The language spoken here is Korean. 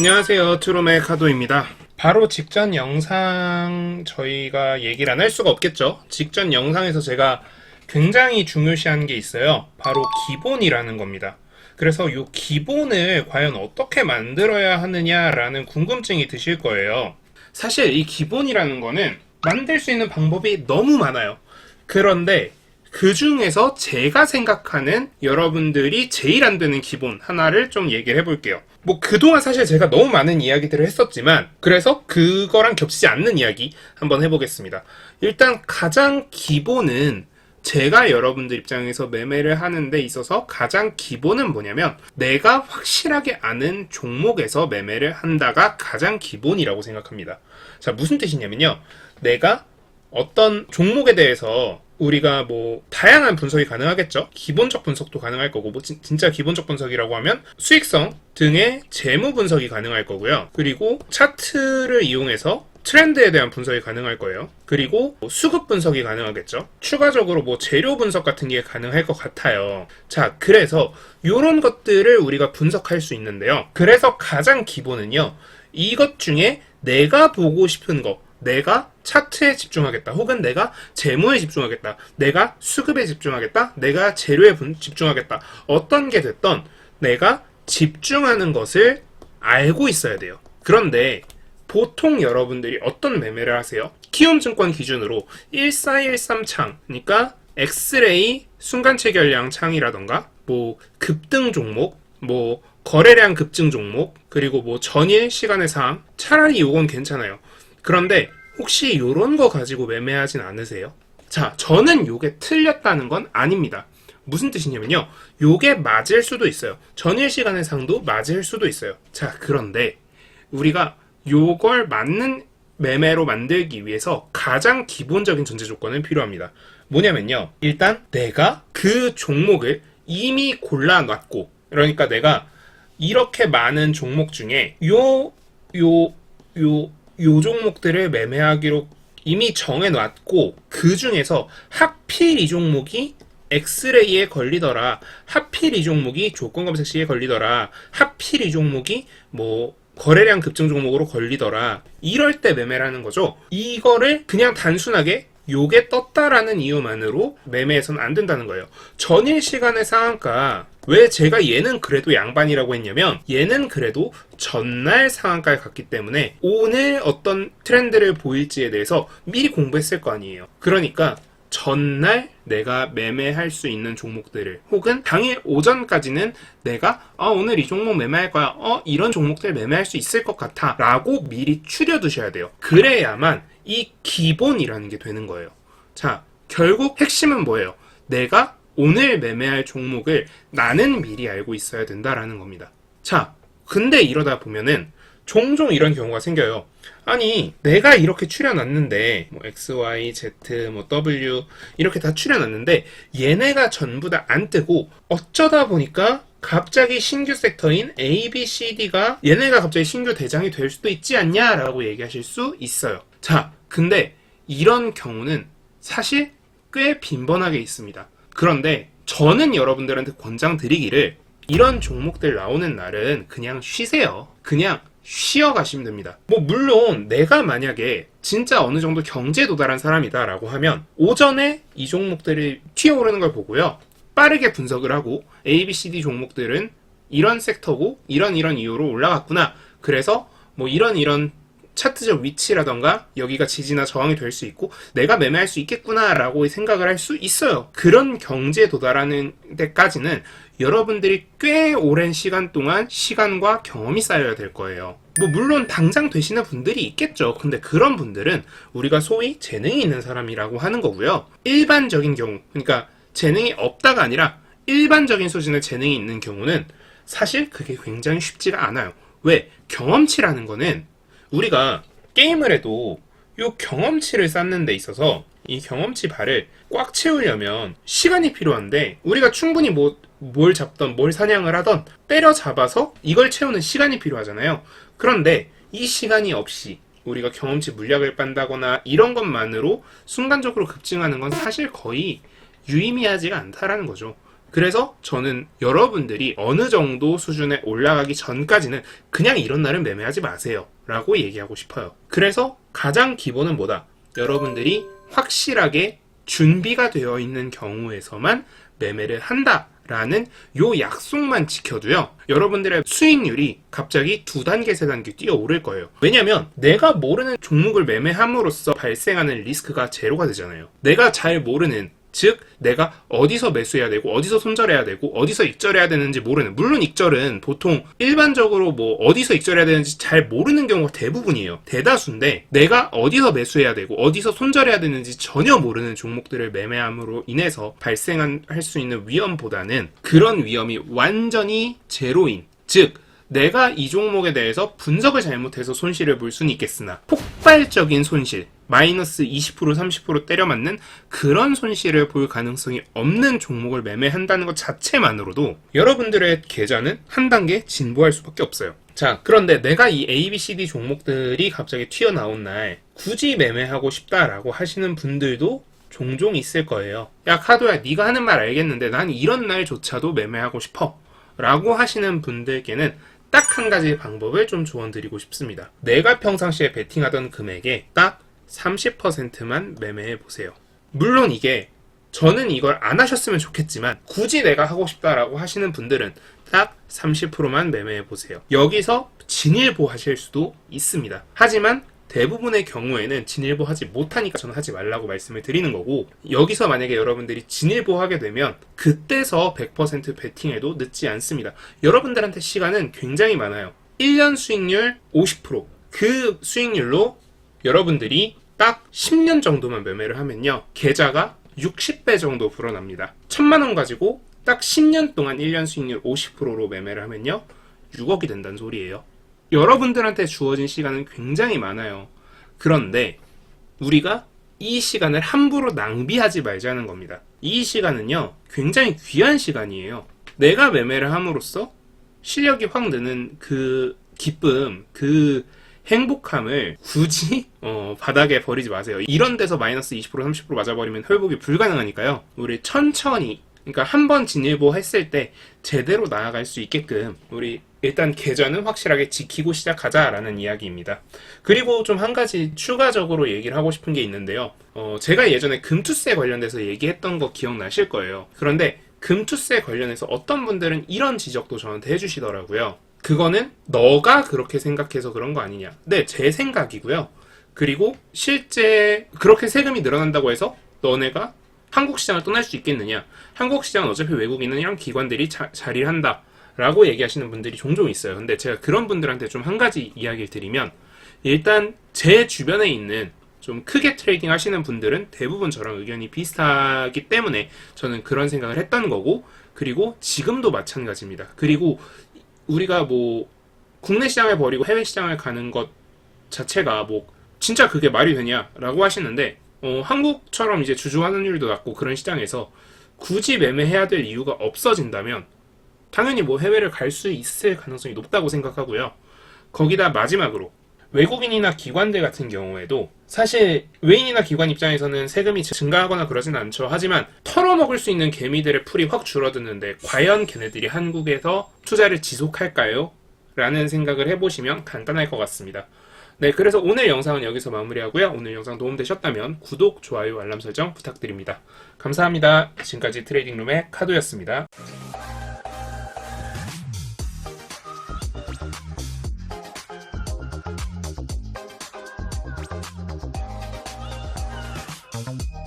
안녕하세요. 트롬의 카도입니다. 바로 직전 영상 저희가 얘기를 안 할 수가 없겠죠. 직전 영상에서 제가 굉장히 중요시한 게 있어요. 바로 기본이라는 겁니다. 그래서 이 기본을 과연 어떻게 만들어야 하느냐라는 궁금증이 드실 거예요. 사실 이 기본이라는 거는 만들 수 있는 방법이 너무 많아요. 그런데 그 중에서 제가 생각하는 여러분들이 제일 안 되는 기본 하나를 좀 얘기를 해볼게요. 그동안 사실 제가 너무 많은 이야기들을 했었지만, 그래서 그거랑 겹치지 않는 이야기 한번 해보겠습니다. 일단 가장 기본은 제가 여러분들 입장에서 매매를 하는 데 있어서 가장 기본은 뭐냐면, 내가 확실하게 아는 종목에서 매매를 한다가 가장 기본이라고 생각합니다. 자, 무슨 뜻이냐면요. 내가 어떤 종목에 대해서 우리가 다양한 분석이 가능하겠죠. 기본적 분석도 가능할 거고, 진짜 기본적 분석이라고 하면 수익성 등의 재무 분석이 가능할 거고요. 그리고 차트를 이용해서 트렌드에 대한 분석이 가능할 거예요. 그리고 수급 분석이 가능하겠죠. 추가적으로 재료 분석 같은 게 가능할 것 같아요. 자, 그래서 이런 것들을 우리가 분석할 수 있는데요. 그래서 가장 기본은요, 이것 중에 내가 보고 싶은 거, 내가 차트에 집중하겠다, 혹은 내가 재무에 집중하겠다, 내가 수급에 집중하겠다, 내가 재료에 집중하겠다, 어떤 게 됐던 내가 집중하는 것을 알고 있어야 돼요. 그런데 보통 여러분들이 어떤 매매를 하세요? 키움증권 기준으로 1413 창, 그러니까 엑스레이 순간체결량 창이라던가 급등 종목, 거래량 급증 종목, 그리고 전일 시간의 상황, 차라리 요건 괜찮아요. 그런데 혹시 이런 거 가지고 매매하진 않으세요? 자, 저는 요게 틀렸다는 건 아닙니다. 무슨 뜻이냐면요, 요게 맞을 수도 있어요. 전일 시간의 상도 맞을 수도 있어요. 자, 그런데 우리가 요걸 맞는 매매로 만들기 위해서 가장 기본적인 전제 조건은 필요합니다. 뭐냐면요, 일단 내가 그 종목을 이미 골라놨고, 그러니까 내가 이렇게 많은 종목 중에 요 종목들을 매매하기로 이미 정해놨고, 그 중에서 하필 이 종목이 엑스레이에 걸리더라, 하필 이 종목이 조건검색 시에 걸리더라, 하필 이 종목이 거래량 급증 종목으로 걸리더라, 이럴 때 매매라는 거죠. 이거를 그냥 단순하게 요게 떴다라는 이유만으로 매매해서는 안 된다는 거예요. 전일 시간의 상한가, 왜 제가 얘는 그래도 양반이라고 했냐면, 얘는 그래도 전날 상한가에 갔기 때문에 오늘 어떤 트렌드를 보일지에 대해서 미리 공부했을 거 아니에요. 그러니까 전날 내가 매매할 수 있는 종목들을, 혹은 당일 오전까지는 내가 오늘 이 종목 매매할 거야, 이런 종목들 매매할 수 있을 것 같아 라고 미리 추려두셔야 돼요. 그래야만 이 기본이라는 게 되는 거예요. 자, 결국 핵심은 뭐예요? 내가 오늘 매매할 종목을 나는 미리 알고 있어야 된다라는 겁니다. 자, 근데 이러다 보면은 종종 이런 경우가 생겨요. 아니, 내가 이렇게 추려놨는데 X, Y, Z, W 이렇게 다 추려놨는데 얘네가 전부 다 안 뜨고, 어쩌다 보니까 갑자기 신규 섹터인 A, B, C, D가 얘네가 갑자기 신규 대장이 될 수도 있지 않냐라고 얘기하실 수 있어요. 자, 근데 이런 경우는 사실 꽤 빈번하게 있습니다. 그런데 저는 여러분들한테 권장드리기를, 이런 종목들 나오는 날은 그냥 쉬세요. 그냥 쉬어가시면 됩니다. 물론 내가 만약에 진짜 어느 정도 경제에 도달한 사람이다 라고 하면 오전에 이 종목들이 튀어오르는 걸 보고요, 빠르게 분석을 하고 A, B, C, D 종목들은 이런 섹터고 이런 이유로 올라갔구나, 그래서 이런 차트적 위치라던가 여기가 지지나 저항이 될 수 있고 내가 매매할 수 있겠구나 라고 생각을 할 수 있어요. 그런 경지에 도달하는 데까지는 여러분들이 꽤 오랜 시간 동안 시간과 경험이 쌓여야 될 거예요. 물론 당장 되시는 분들이 있겠죠. 근데 그런 분들은 우리가 소위 재능이 있는 사람이라고 하는 거고요. 일반적인 경우, 그러니까 재능이 없다가 아니라 일반적인 수준의 재능이 있는 경우는 사실 그게 굉장히 쉽지가 않아요. 왜? 경험치라는 거는 우리가 게임을 해도 이 경험치를 쌓는 데 있어서 이 경험치 바를 꽉 채우려면 시간이 필요한데, 우리가 충분히 뭘 잡던 뭘 사냥을 하던 때려잡아서 이걸 채우는 시간이 필요하잖아요. 그런데 이 시간이 없이 우리가 경험치 물약을 빤다거나 이런 것만으로 순간적으로 급증하는 건 사실 거의 유의미하지가 않다라는 거죠. 그래서 저는 여러분들이 어느 정도 수준에 올라가기 전까지는 그냥 이런 날은 매매하지 마세요 라고 얘기하고 싶어요. 그래서 가장 기본은 뭐다? 여러분들이 확실하게 준비가 되어 있는 경우에서만 매매를 한다 라는 요 약속만 지켜도요, 여러분들의 수익률이 갑자기 2단계, 3단계 뛰어오를 거예요. 왜냐면 내가 모르는 종목을 매매함으로써 발생하는 리스크가 제로가 되잖아요. 내가 잘 모르는, 즉 내가 어디서 매수해야 되고 어디서 손절해야 되고 어디서 익절해야 되는지 모르는, 물론 익절은 보통 일반적으로 뭐 어디서 익절해야 되는지 잘 모르는 경우가 대부분이에요. 대다수인데 내가 어디서 매수해야 되고 어디서 손절해야 되는지 전혀 모르는 종목들을 매매함으로 인해서 발생할 수 있는 위험보다는 그런 위험이 완전히 제로인, 즉 내가 이 종목에 대해서 분석을 잘못해서 손실을 볼 수는 있겠으나 폭발적인 손실, 마이너스 20% 30% 때려 맞는 그런 손실을 볼 가능성이 없는 종목을 매매한다는 것 자체만으로도 여러분들의 계좌는 한 단계 진보할 수밖에 없어요. 자, 그런데 내가 이 A, B, C, D 종목들이 갑자기 튀어나온 날 굳이 매매하고 싶다라고 하시는 분들도 종종 있을 거예요. 야, 카도야, 네가 하는 말 알겠는데 난 이런 날조차도 매매하고 싶어 라고 하시는 분들께는 딱 한 가지 방법을 좀 조언드리고 싶습니다. 내가 평상시에 베팅하던 금액의 딱 30%만 매매해 보세요. 물론 이게 저는 이걸 안 하셨으면 좋겠지만 굳이 내가 하고 싶다라고 하시는 분들은 딱 30%만 매매해 보세요. 여기서 진일보 하실 수도 있습니다. 하지만 대부분의 경우에는 진일보 하지 못하니까 저는 하지 말라고 말씀을 드리는 거고, 여기서 만약에 여러분들이 진일보 하게 되면 그때서 100% 베팅해도 늦지 않습니다. 여러분들한테 시간은 굉장히 많아요. 1년 수익률 50%, 그 수익률로 여러분들이 딱 10년 정도만 매매를 하면요, 계좌가 60배 정도 불어납니다. 1000만 원 가지고 딱 10년 동안 1년 수익률 50%로 매매를 하면요 6억이 된다는 소리예요. 여러분들한테 주어진 시간은 굉장히 많아요. 그런데 우리가 이 시간을 함부로 낭비하지 말자는 겁니다. 이 시간은요 굉장히 귀한 시간이에요. 내가 매매를 함으로써 실력이 확 느는 그 기쁨, 그 행복함을 굳이 바닥에 버리지 마세요. 이런 데서 마이너스 20% 30% 맞아버리면 회복이 불가능하니까요. 우리 천천히, 그러니까 한번 진일보 했을 때 제대로 나아갈 수 있게끔 우리 일단 계좌는 확실하게 지키고 시작하자라는 이야기입니다. 그리고 좀 한 가지 추가적으로 얘기를 하고 싶은 게 있는데요. 제가 예전에 금투세 관련돼서 얘기했던 거 기억나실 거예요. 그런데 금투세 관련해서 어떤 분들은 이런 지적도 저한테 해주시더라고요. 그거는 너가 그렇게 생각해서 그런 거 아니냐. 네, 제 생각이고요. 그리고 실제 그렇게 세금이 늘어난다고 해서 너네가 한국 시장을 떠날 수 있겠느냐. 한국 시장은 어차피 외국인이랑 기관들이 자리를 한다 라고 얘기하시는 분들이 종종 있어요. 근데 제가 그런 분들한테 좀 한 가지 이야기를 드리면, 일단 제 주변에 있는 좀 크게 트레이딩 하시는 분들은 대부분 저랑 의견이 비슷하기 때문에 저는 그런 생각을 했던 거고, 그리고 지금도 마찬가지입니다. 그리고 우리가 뭐 국내 시장을 버리고 해외 시장을 가는 것 자체가 뭐 진짜 그게 말이 되냐라고 하시는데, 한국처럼 이제 주주 환원율도 낮고 그런 시장에서 굳이 매매해야 될 이유가 없어진다면 당연히 뭐 해외를 갈 수 있을 가능성이 높다고 생각하고요. 거기다 마지막으로 외국인이나 기관들 같은 경우에도 사실 외인이나 기관 입장에서는 세금이 증가하거나 그러진 않죠. 하지만 털어먹을 수 있는 개미들의 풀이 확 줄어드는데 과연 걔네들이 한국에서 투자를 지속할까요? 라는 생각을 해보시면 간단할 것 같습니다. 네, 그래서 오늘 영상은 여기서 마무리하고요. 오늘 영상 도움되셨다면 구독, 좋아요, 알람 설정 부탁드립니다. 감사합니다. 지금까지 트레이딩룸의 카도였습니다. Thank you.